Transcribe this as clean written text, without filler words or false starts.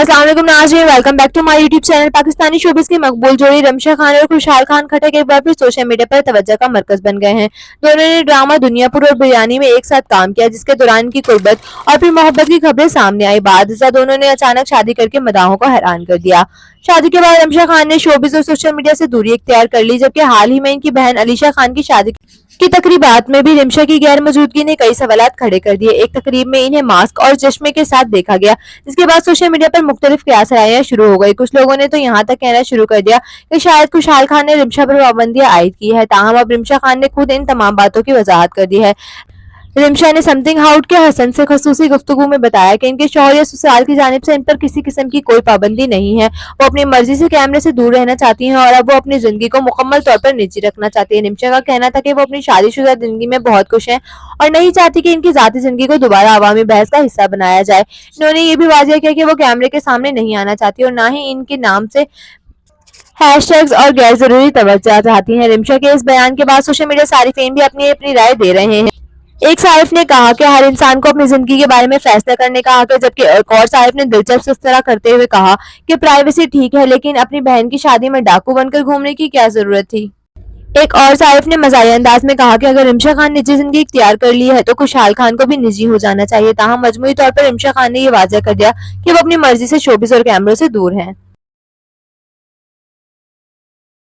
अस्सलाम वालेकुम नाज़रीन, welcome back to my YouTube channel. Pakistani showbiz की मकबूल जोड़ी रमशा खान और खुशहाल खान खट्टक एक बार फिर सोशल मीडिया पर तवज्जो का मरकज बन गए हैं। दोनों ने ड्रामा दुनियापुर और बिरयानी में एक साथ काम किया, जिसके दौरान की कुर्बत और फिर मोहब्बत की खबरें सामने आई। बाद दोनों ने अचानक शादी करके मदाहों को हैरान कर दिया। शादी के बाद रमशा खान ने शोबिस और सोशल मीडिया से दूरी इख्तियार कर ली, जबकि हाल ही में इनकी बहन अलीशा खान की शादी की तकरीबात में भी रमशा की गैर मौजूदगी ने कई सवालात खड़े कर दिए। एक तकरीब में इन्हें मास्क और चश्मे के साथ देखा गया, जिसके बाद सोशल मीडिया पर मुख्तलिफ कियासराइयां शुरू हो गई। कुछ लोगों ने तो यहाँ तक कहना शुरू कर दिया कि शायद खुशहाल खान ने रमशा पर पाबंदियां आयद की है। ताहम अब रमशा खान ने खुद इन तमाम बातों की वजाहत कर दी है। रिमशा ने समथिंग आउट के हसन से खसूसी गुफ्तगू में बताया कि इनके शौहर या ससुराल की जानिब से इन पर किसी किस्म की कोई पाबंदी नहीं है। वो अपनी मर्जी से कैमरे से दूर रहना चाहती हैं और अब वो अपनी जिंदगी को मुकम्मल तौर पर निजी रखना चाहती है। रिमशा का कहना था कि वो अपनी शादीशुदा जिंदगी में बहुत खुश हैं और नहीं चाहती कि इनकी जाती जिंदगी को दोबारा अवामी बहस का हिस्सा बनाया जाए। इन्होंने ये भी वाज़ेह किया कि वो कैमरे के सामने नहीं आना चाहती और ना ही इनके नाम से हैशटैग्स और गैर जरूरी तवज्जो चाहती हैं। रिमशा के इस बयान के बाद सोशल मीडिया सारिफीन भी अपनी अपनी राय दे रहे हैं। एक सारिफ ने कहा कि हर इंसान को अपनी जिंदगी के बारे में फैसला करने का हक है, जबकि एक और सारिफ ने दिलचस्प इस तरह करते हुए कहा कि प्राइवेसी ठीक है, लेकिन अपनी बहन की शादी में डाकू बनकर घूमने की क्या जरूरत थी। एक और सारिफ ने मजाहिया अंदाज में कहा कि अगर रिमशा खान निजी जिंदगी इख्तियार कर ली है तो खुशहाल खान को भी निजी हो जाना चाहिए। ताहम मजमूई तौर पर रिमशा खान ने ये वाज़ेह कर दिया कि वो अपनी मर्जी से शोबिस और कैमरों से दूर हैं।